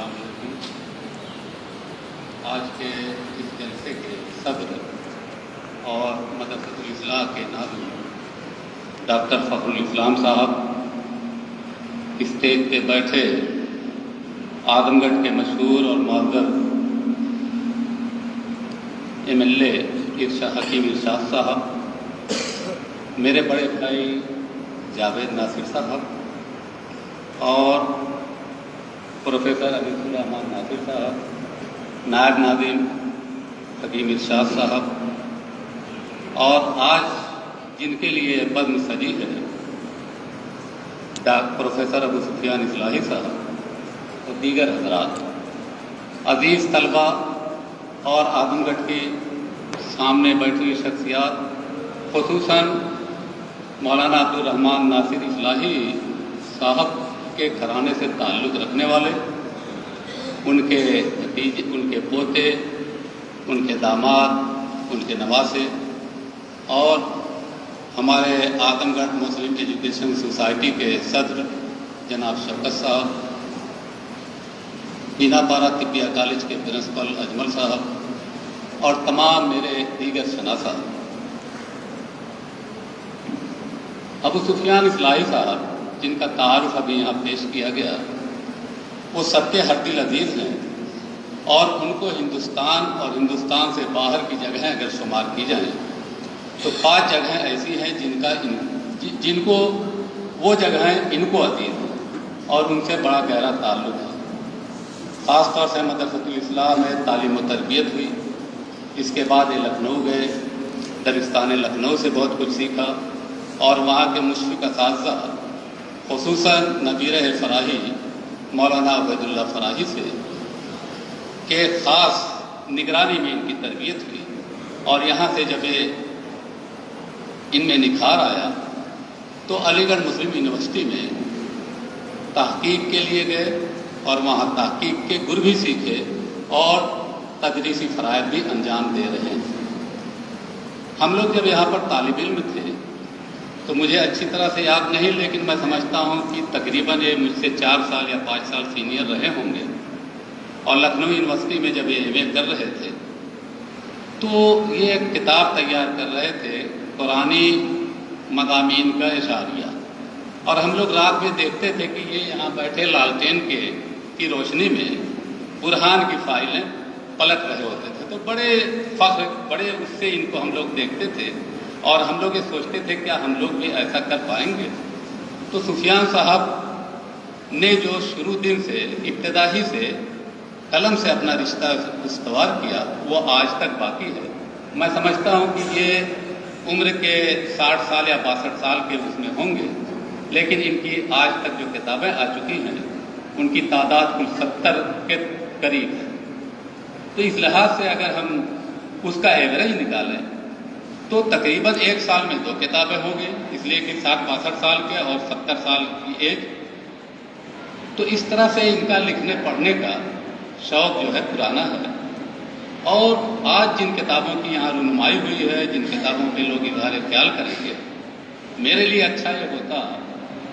السلام علیکم۔ آج کے اس جلسے کے صدر اور مدرسۃ الاصلاح کے ناظم ڈاکٹر فخر الاسلام صاحب، اسٹیج پہ بیٹھے اعظم گڑھ کے مشہور اور معزز MLA حکیم ارشاد صاحب، میرے بڑے بھائی جاوید ناصر صاحب اور پروفیسر انیس الرحمان ناصر صاحب، نائب ناظم حکیم ارشاد صاحب، اور آج جن کے لیے پدم سجی ہے پروفیسر ابو سفیان اصلاحی صاحب اور دیگر حضرات، عزیز طلباء اور اعظم گڑھ کے سامنے بیٹھی ہوئی شخصیات، خصوصاً مولانا عبدالرحمان ناصر اصلاحی صاحب کے گھرانے سے تعلق رکھنے والے، ان کے بھتیجے، ان کے پوتے، ان کے داماد، ان کے نواسے، اور ہمارے اعظم گڑھ مسلم ایجوکیشن سوسائٹی کے صدر جناب شوکت صاحب، بینا پارہ طبیہ کالج کے پرنسپل اجمل صاحب، اور تمام میرے دیگر شناسہ۔ ابو سفیان اصلاحی صاحب، جن کا تعارف ابھی یہاں پیش کیا گیا، وہ سب کے ہر دل عزیز ہیں، اور ان کو ہندوستان اور ہندوستان سے باہر کی جگہیں اگر شمار کی جائیں تو 5 جگہیں ایسی ہیں جن کو وہ جگہیں ان کو عزیز ہیں اور ان سے بڑا گہرا تعلق ہے۔ خاص طور سے مدرسۃ الاصلاح میں تعلیم و تربیت ہوئی، اس کے بعد یہ لکھنؤ گئے، درستان لکھنؤ سے بہت کچھ سیکھا، اور وہاں کے مشفق اساتذہ، خصوصاً نبیرہ فراہی مولانا عبید اللہ فراہی سے کہ خاص نگرانی میں ان کی تربیت ہوئی، اور یہاں سے جب ان میں نکھار آیا تو علی گڑھ مسلم یونیورسٹی میں تحقیق کے لیے گئے، اور وہاں تحقیق کے گر بھی سیکھے اور تدریسی فرائض بھی انجام دے رہے ہیں۔ ہم لوگ جب یہاں پر طالب علم تھے تو مجھے اچھی طرح سے یاد نہیں، لیکن میں سمجھتا ہوں کہ تقریباً یہ مجھ سے 4 سال یا 5 سال سینئر رہے ہوں گے، اور لکھنؤ یونیورسٹی میں جب یہ MA کر رہے تھے تو یہ ایک کتاب تیار کر رہے تھے، قرآنی مضامین کا اشاریہ، اور ہم لوگ رات میں دیکھتے تھے کہ یہ یہاں بیٹھے لالٹین کی روشنی میں برہان کی فائلیں پلٹ رہے ہوتے تھے، تو بڑے فخر، بڑے اس سے ان کو ہم لوگ دیکھتے تھے، اور ہم لوگ یہ سوچتے تھے کیا ہم لوگ بھی ایسا کر پائیں گے۔ تو سفیان صاحب نے جو شروع دن سے، ابتدائی سے قلم سے اپنا رشتہ استوار کیا، وہ آج تک باقی ہے۔ میں سمجھتا ہوں کہ یہ عمر کے 60 سال یا 62 سال کے اس میں ہوں گے، لیکن ان کی آج تک جو کتابیں آ چکی ہیں ان کی تعداد کل 70 کے قریب ہے۔ تو اس لحاظ سے اگر ہم اس کا ایوریج نکالیں تو تقریباً 1 سال میں 2 کتابیں ہوں گی، اس لیے کہ 60-62 سال کے اور 70 سال کی ایج۔ تو اس طرح سے ان کا لکھنے پڑھنے کا شوق جو ہے پرانا ہے، اور آج جن کتابوں کی یہاں رونمائی ہوئی ہے، جن کتابوں پہ لوگ اظہار خیال کریں گے، میرے لیے اچھا یہ ہوتا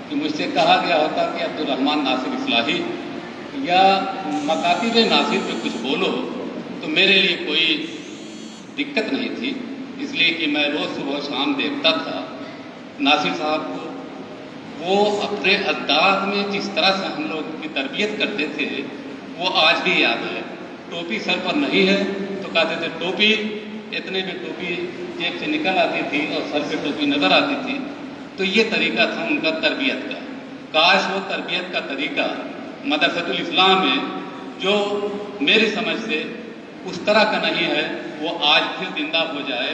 کہ مجھ سے کہا گیا ہوتا کہ عبدالرحمان ناصر اصلاحی یا مکاتب ناصر پہ کچھ بولو، تو میرے لیے کوئی دقت نہیں تھی، اس لیے کہ میں روز صبح شام دیکھتا تھا ناصر صاحب کو، وہ اپنے انداز میں جس طرح سے ہم لوگ کی تربیت کرتے تھے وہ آج بھی یاد ہے۔ ٹوپی سر پر نہیں ہے تو کہتے تھے ٹوپی، اتنے میں ٹوپی جیب سے نکل آتی تھی اور سر پہ ٹوپی نظر آتی تھی۔ تو یہ طریقہ تھا ان کا تربیت کا۔ کاش وہ تربیت کا طریقہ مدرسۃ الاصلاح میں، جو میری سمجھ سے اس طرح کا نہیں ہے، وہ آج پھر زندہ ہو جائے،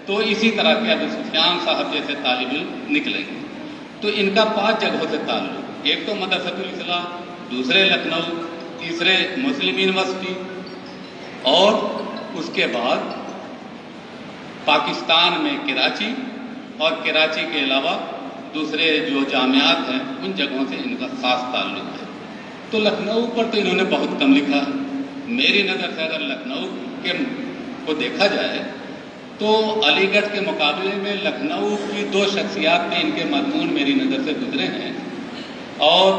تو اسی طرح کے ابو سفیان صاحب جیسے طالب علم نکلیں گے۔ تو ان کا 5 جگہوں سے تعلق، ایک تو مدرسۃ الاصلاح، دوسرے لکھنؤ، تیسرے مسلم یونیورسٹی، اور اس کے بعد پاکستان میں کراچی، اور کراچی کے علاوہ دوسرے جو جامعات ہیں ان جگہوں سے ان کا خاص تعلق ہے۔ تو لکھنؤ پر تو انہوں نے بہت کم لکھا ہے۔ میری نظر سے اگر لکھنؤ کو دیکھا جائے تو علی گڑھ کے مقابلے میں لکھنؤ کی 2 شخصیات میں ان کے مضمون میری نظر سے گزرے ہیں، اور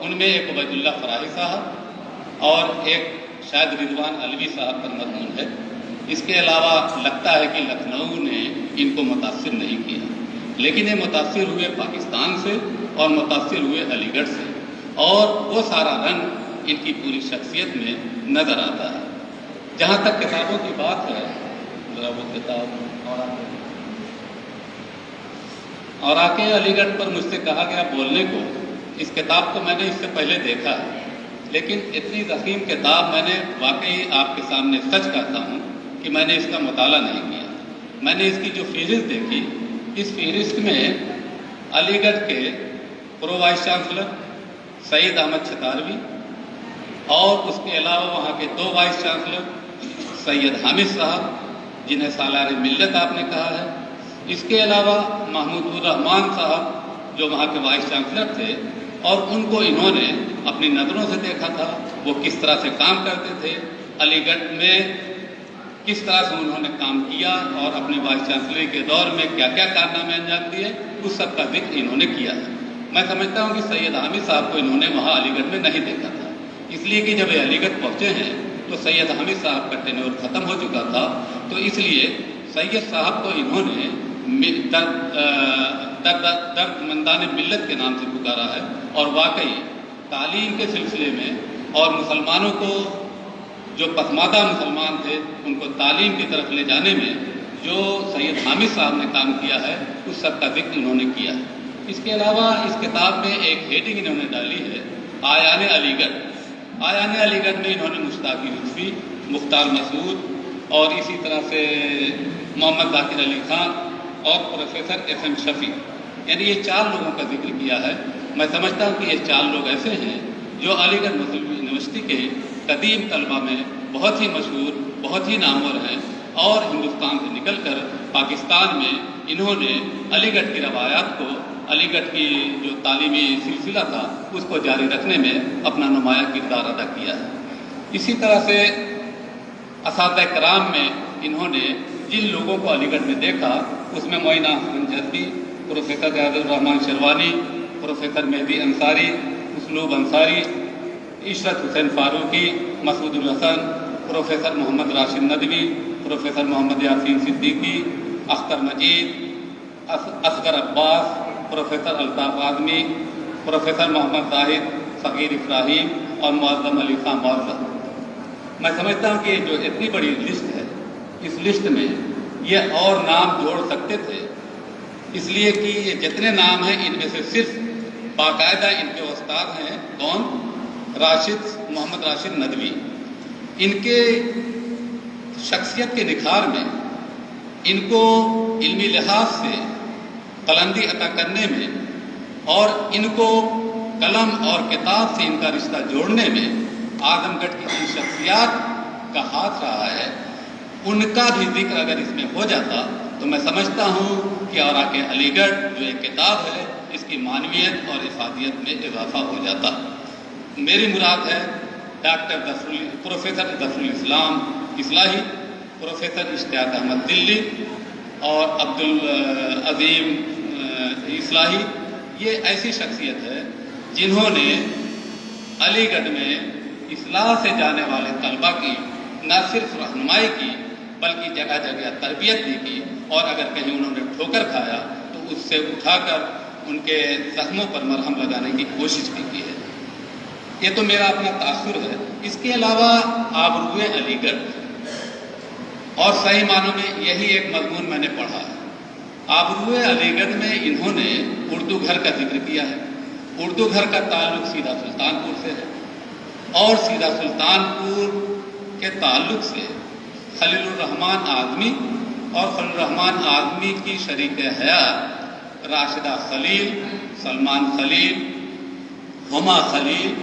ان میں ایک عبید اللہ فراہی صاحب اور ایک شاید رضوان علوی صاحب پر مضمون ہے۔ اس کے علاوہ لگتا ہے کہ لکھنؤ نے ان کو متاثر نہیں کیا، لیکن یہ متاثر ہوئے پاکستان سے اور متاثر ہوئے علی گڑھ سے، اور وہ سارا رنگ ان کی پوری شخصیت میں نظر آتا ہے۔ جہاں تک کتابوں کی بات ہے، ذرا وہ کتاب اور آکے علی گڑھ پر مجھ سے کہا گیا بولنے کو، اس کتاب کو میں نے اس سے پہلے دیکھا ہے، لیکن اتنی ضخیم کتاب میں نے واقعی آپ کے سامنے سچ کہتا ہوں کہ میں نے اس کا مطالعہ نہیں کیا۔ میں نے اس کی جو فہرست دیکھی، اس فہرست میں علی گڑھ کے پرو وائس چانسلر سعید احمد چھتاروی اور اس کے علاوہ وہاں کے 2 وائس چانسلر سید حامد صاحب جنہیں سالار ملت آپ نے کہا ہے، اس کے علاوہ محمود الرحمان صاحب جو وہاں کے وائس چانسلر تھے، اور ان کو انہوں نے اپنی نظروں سے دیکھا تھا وہ کس طرح سے کام کرتے تھے، علی گڑھ میں کس طرح سے انہوں نے کام کیا اور اپنے وائس چانسلری کے دور میں کیا کیا کارنامے انجام دیے، اس سب کا ذکر انہوں نے کیا ہے۔ میں سمجھتا ہوں کہ سید حامد صاحب کو انہوں نے وہاں علی گڑھ میں نہیں دیکھا تھا، اس لیے کہ جب یہ علی گڑھ پہنچے ہیں تو سید حامد صاحب کا ٹینیور ختم ہو چکا تھا، تو اس لیے سید صاحب کو انہوں نے درد مندان ملت کے نام سے پکارا ہے، اور واقعی تعلیم کے سلسلے میں اور مسلمانوں کو جو پسماندہ مسلمان تھے ان کو تعلیم کی طرف لے جانے میں جو سید حامد صاحب نے کام کیا ہے اس سب کا ذکر انہوں نے کیا ہے۔ اس کے علاوہ اس کتاب میں ایک ہیڈنگ انہوں نے ڈالی ہے، آیان علی گڑھ۔ آیان علی گڑھ میں انہوں نے مشتاق لطفی، مختار مسعود اور اسی طرح سے محمد ذاکر علی خان اور پروفیسر ایس ایم شفیع، یعنی یہ 4 لوگوں کا ذکر کیا ہے۔ میں سمجھتا ہوں کہ یہ 4 لوگ ایسے ہیں جو علی گڑھ مسلم یونیورسٹی کے قدیم طلبہ میں بہت ہی مشہور، بہت ہی نامور ہیں، اور ہندوستان سے نکل کر پاکستان میں انہوں نے علی گڑھ کی روایات کو، علی گڑھ کی جو تعلیمی سلسلہ تھا اس کو جاری رکھنے میں اپنا نمایاں کردار ادا کیا ہے۔ اسی طرح سے اساتذہ کرام میں انہوں نے جن لوگوں کو علی گڑھ میں دیکھا اس میں معینہ حسن جذبی، پروفیسر ریاض الرحمان شروانی، پروفیسر مہدی انصاری، اسلوب انصاری، عشرت حسین فاروقی، مسعود الحسن، پروفیسر محمد راشد ندوی، پروفیسر محمد یاسین صدیقی، اختر مجید، اصغر عباس، پروفیسر الطاف آدمی، پروفیسر محمد زاہد، صغیر ابراہیم اور معظم علی خان معظم۔ میں سمجھتا ہوں کہ جو اتنی بڑی لسٹ ہے، اس لسٹ میں یہ اور نام جوڑ سکتے تھے، اس لیے کہ یہ جتنے نام ہیں ان میں سے صرف باقاعدہ ان کے استاد ہیں کون؟ محمد راشد ندوی۔ ان کے شخصیت کے نکھار میں، ان کو علمی لحاظ سے بلندی عطا کرنے میں اور ان کو قلم اور کتاب سے ان کا رشتہ جوڑنے میں اعظم گڑھ کی جن شخصیات کا ہاتھ رہا ہے ان کا بھی ذکر اگر اس میں ہو جاتا تو میں سمجھتا ہوں کہ اوراق علی گڑھ جو ایک کتاب ہے اس کی معنویت اور افادیت میں اضافہ ہو جاتا۔ میری مراد ہے پروفیسر ظفر الاسلام اصلاحی، پروفیسر اشتیاق احمد دلی اور عبدالعظیم اصلاحی۔ یہ ایسی شخصیت ہے جنہوں نے علی گڑھ میں اصلاح سے جانے والے طلبہ کی نہ صرف رہنمائی کی بلکہ جگہ جگہ تربیت بھی کی، اور اگر کہیں انہوں نے ٹھوکر کھایا تو اس سے اٹھا کر ان کے زخموں پر مرہم لگانے کی کوشش بھی کی ہے۔ یہ تو میرا اپنا تاثر ہے۔ اس کے علاوہ آبروئے علی گڑھ، اور صحیح معنوں میں یہی ایک مضمون میں نے پڑھا ہے۔ آبروئے علی گڑھ میں انہوں نے اردو گھر کا ذکر کیا ہے۔ اردو گھر کا تعلق سیدھا سلطانپور سے ہے، اور سیدھا سلطانپور کے تعلق سے خلیل الرحمان اعظمی اور خلیل الرحمان اعظمی کی شریک حیات راشدہ خلیل، سلمان خلیل، ہما خلیل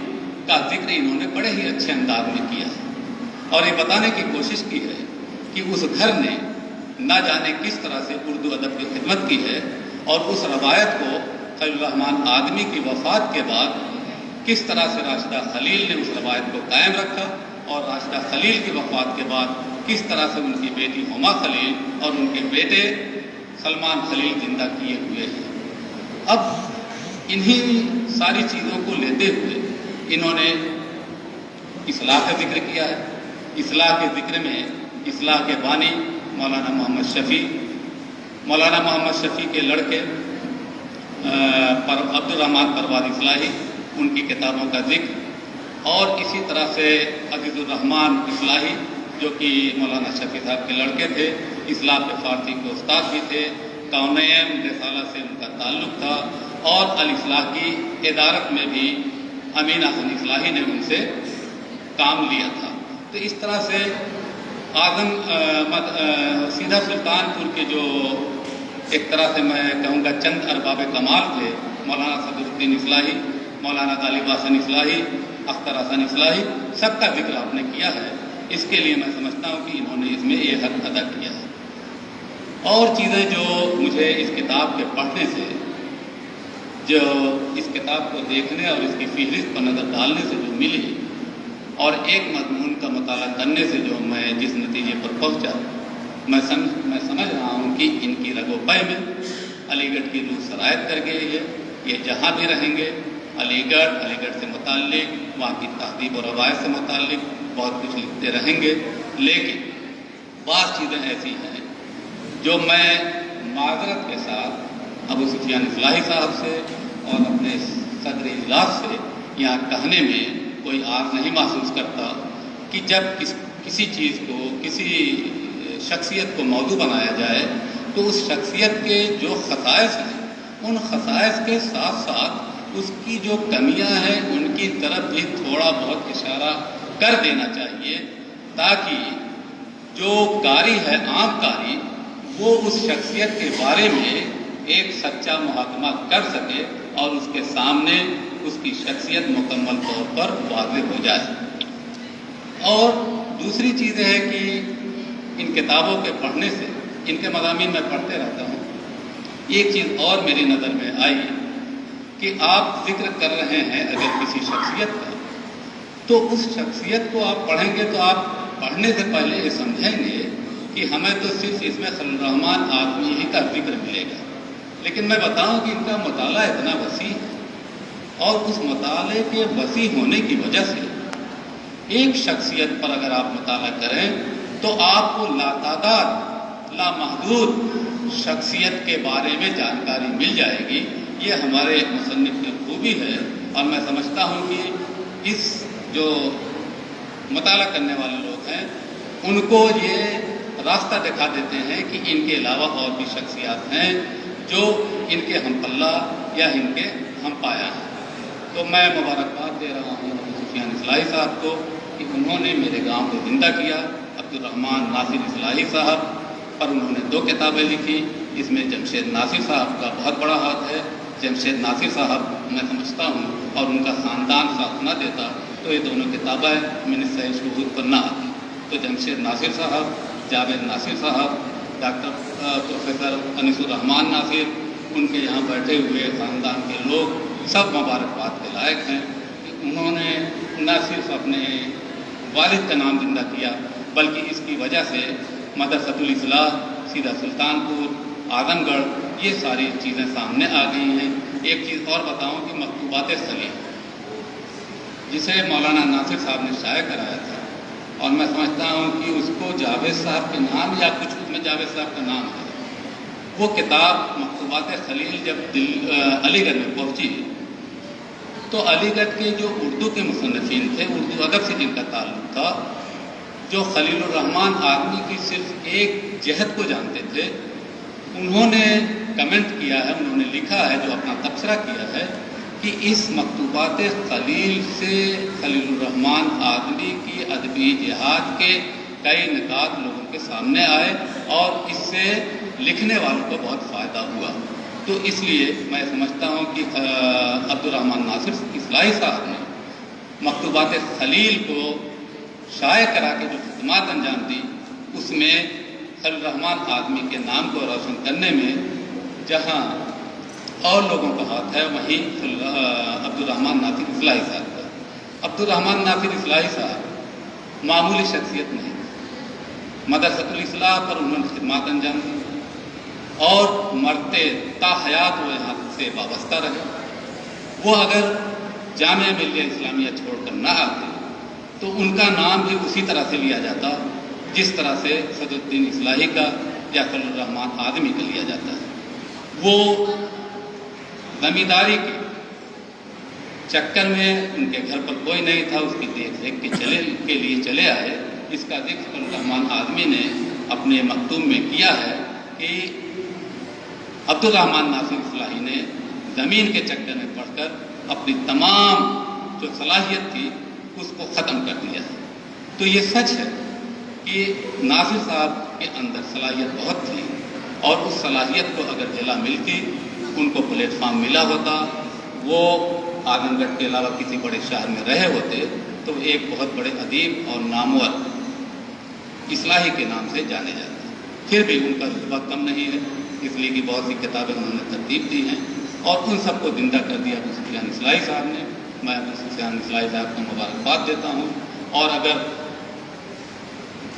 کا ذکر انہوں نے بڑے ہی اچھے انداز میں کیا ہے، اور یہ بتانے کی کوشش کی ہے کہ اس گھر نے نہ جانے کس طرح سے اردو ادب کی خدمت کی ہے، اور اس روایت کو خلیل الرحمان اعظمی کی وفات کے بعد کس طرح سے راشدہ خلیل نے اس روایت کو قائم رکھا، اور راشدہ خلیل کی وفات کے بعد کس طرح سے ان کی بیٹی ہما خلیل اور ان کے بیٹے سلمان خلیل زندہ کیے ہوئے ہیں۔ اب انہی ساری چیزوں کو لیتے ہوئے انہوں نے اصلاح کا ذکر کیا ہے. اصلاح کے ذکر میں اصلاح کے بانی مولانا محمد شفیع کے لڑکے عبد الرحمن پروار اصلاحی، ان کی کتابوں کا ذکر، اور اسی طرح سے عزیز الرحمن اصلاحی جو کہ مولانا شفیع صاحب کے لڑکے تھے، اصلاح کے فارسی کے استاد بھی تھے، کونین رسالہ سے ان کا تعلق تھا، اور الاصلاح کی ادارت میں بھی امین حسن اصلاحی نے ان سے کام لیا تھا. تو اس طرح سے سیدھا سلطان پور کے جو ایک طرح سے میں کہوں گا چند ارباب کمال تھے، مولانا صدر الدین اصلاحی، مولانا غالب حسن اصلاحی، اختر حسن اصلاحی، سب کا ذکر آپ نے کیا ہے. اس کے لیے میں سمجھتا ہوں کہ انہوں نے اس میں یہ حق ادا کیا ہے. اور چیزیں جو مجھے اس کتاب کے پڑھنے سے، جو اس کتاب کو دیکھنے اور اس کی فہرست پر نظر ڈالنے سے جو ملی، اور ایک مضمون کا مطالعہ کرنے سے جو میں جس نتیجے پر پہنچا، میں سمجھ رہا ہوں کہ ان کی رگ و پے میں علی گڑھ کی روح سرایت کر گئی ہے. یہ جہاں بھی رہیں گے علی گڑھ سے متعلق، وہاں کی تہذیب و روایت سے متعلق بہت کچھ لکھتے رہیں گے. لیکن بعض چیزیں ایسی ہیں جو میں معذرت کے ساتھ ابو سفیان اصلاحی صاحب سے اور اپنے صدر اجلاس سے یہاں کہنے میں کوئی عار نہیں محسوس کرتا کہ جب کسی چیز کو، کسی شخصیت کو موضوع بنایا جائے تو اس شخصیت کے جو خصائص ہیں، ان خصائص کے ساتھ ساتھ اس کی جو کمیاں ہیں ان کی طرف بھی تھوڑا بہت اشارہ کر دینا چاہیے، تاکہ جو قاری ہے، عام قاری، وہ اس شخصیت کے بارے میں ایک سچا محاکمہ کر سکے اور اس کے سامنے اس کی شخصیت مکمل طور پر واضح ہو جائے. اور دوسری چیز ہے کہ ان کتابوں کے پڑھنے سے، ان کے مضامین میں پڑھتے رہتا ہوں، ایک چیز اور میری نظر میں آئی کہ آپ ذکر کر رہے ہیں اگر کسی شخصیت کا، تو اس شخصیت کو آپ پڑھیں گے تو آپ پڑھنے سے پہلے یہ سمجھیں گے کہ ہمیں تو صرف اس میں خلیل الرحمن آدمی ہی کا ذکر ملے گا. لیکن میں بتاؤں کہ ان کا مطالعہ اتنا وسیع ہے، اور اس مطالعے کے وسیع ہونے کی وجہ سے ایک شخصیت پر اگر آپ مطالعہ کریں تو آپ کو لاتعداد، لامحدود شخصیت کے بارے میں جانکاری مل جائے گی. یہ ہمارے مصنف کی خوبی ہے، اور میں سمجھتا ہوں کہ اس جو مطالعہ کرنے والے لوگ ہیں ان کو یہ راستہ دکھا دیتے ہیں کہ ان کے علاوہ اور بھی شخصیات ہیں جو ان کے ہم پلہ یا ان کے ہم پایا ہیں. تو میں مبارکباد دے رہا ہوں سفیان اصلاحی صاحب کو کہ انہوں نے میرے گاؤں کو زندہ کیا. عبد الرحمن ناصر اصلاحی صاحب پر انہوں نے 2 کتابیں لکھی، اس میں جمشید ناصر صاحب کا بہت بڑا ہاتھ ہے. جمشید ناصر صاحب میں سمجھتا ہوں اور ان کا خاندان ساتھ نہ دیتا تو یہ دونوں کتابیں میرے صحیح شہود پر نہ آتی. تو جمشید ناصر صاحب، جاوید ناصر صاحب، ڈاکٹر پروفیسر انیس الرحمان ناصر، ان کے یہاں بیٹھے ہوئے خاندان کے لوگ سب مبارکباد کے لائق ہیں کہ انہوں نے نہ صرف اپنے والد کا نام زندہ کیا بلکہ اس کی وجہ سے مدرسۃ الاصلاح، سیدھا سلطان پور، اعظم گڑھ، یہ ساری چیزیں سامنے آ گئی ہیں. ایک چیز اور بتاؤں کہ مکتوبات خلیل جسے مولانا ناصر صاحب نے شائع کرایا تھا، اور میں سمجھتا ہوں کہ اس کو جاوید صاحب کے نام یا کچھ اس میں جاوید صاحب کا نام ہے. وہ کتاب مکتوبات خلیل جب علی گڑھ میں پہنچی تو علی گڑھ کے جو اردو کے مصنفین تھے، اردو ادب سے جن کا تعلق تھا، جو خلیل الرحمن آدمی کی صرف ایک جہت کو جانتے تھے، انہوں نے کمنٹ کیا ہے، انہوں نے لکھا ہے، جو اپنا تبصرہ کیا ہے کہ اس مکتوبات خلیل سے خلیل الرحمن آدمی کی ادبی جہاد کے کئی نکات لوگوں کے سامنے آئے اور اس سے لکھنے والوں کو بہت فائدہ ہوا. تو اس لیے میں سمجھتا ہوں کہ عبد الرحمن ناصر اصلاحی صاحب نے مکتوبات خلیل کو شائع کرا کے جو خدمات انجام دی، اس میں خلیل الرحمن آدمی کے نام کو روشن کرنے میں جہاں اور لوگوں کا ہاتھ ہے، وہیں عبد الرحمن ناصر اصلاحی صاحب کا. عبد الرحمن ناصر اصلاحی صاحب معمولی شخصیت نہیں، مدرسۃ الاصلاح پر انہوں نے خدمات انجام دی اور مرتے تا حیات وہ یہاں سے وابستہ رہے. وہ اگر جامعہ ملیہ اسلامیہ چھوڑ کر نہ آتے تو تو ان کا نام بھی اسی طرح سے لیا جاتا جس طرح سے صدر الدین اصلاحی کا یا خلیل الرحمان آدمی کا لیا جاتا ہے۔ وہ زمینداری کے چکر میں ان کے گھر پر کوئی نہیں تھا، اس کی دیکھ ریکھ کے لیے چلے آئے۔ اس کا ذکر خلیل الرحمان آدمی نے اپنے مکتوب میں کیا ہے کہ عبد الرحمان ناصر اصلاحی نے زمین کے چکر میں پڑھ کر اپنی تمام جو صلاحیت تھی اس کو ختم کر دیا ہے۔ تو یہ سچ ہے کہ ناصر صاحب کے اندر صلاحیت بہت تھی، اور اس صلاحیت کو اگر جلا ملتی، ان کو پلیٹ فارم ملا ہوتا، وہ اعظم گڑھ کے علاوہ کسی بڑے شہر میں رہے ہوتے، تو ایک بہت بڑے ادیب اور نامور اصلاحی کے نام سے جانے جاتے۔ پھر بھی ان کا رتبہ کم نہیں ہے، اس لیے کہ بہت سی کتابیں انہوں نے ترتیب دی ہیں، اور ان سب کو زندہ کر دیا ابو سفیان اصلاحی صاحب نے۔ میں ابو سفیان اصلاحی صاحب کو مبارکباد دیتا ہوں، اور اگر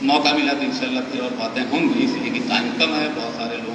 موقع ملا تو انشاءاللہ پھر اور باتیں ہوں گی، اس لیے کہ ٹائم کم ہے، بہت سارے لوگ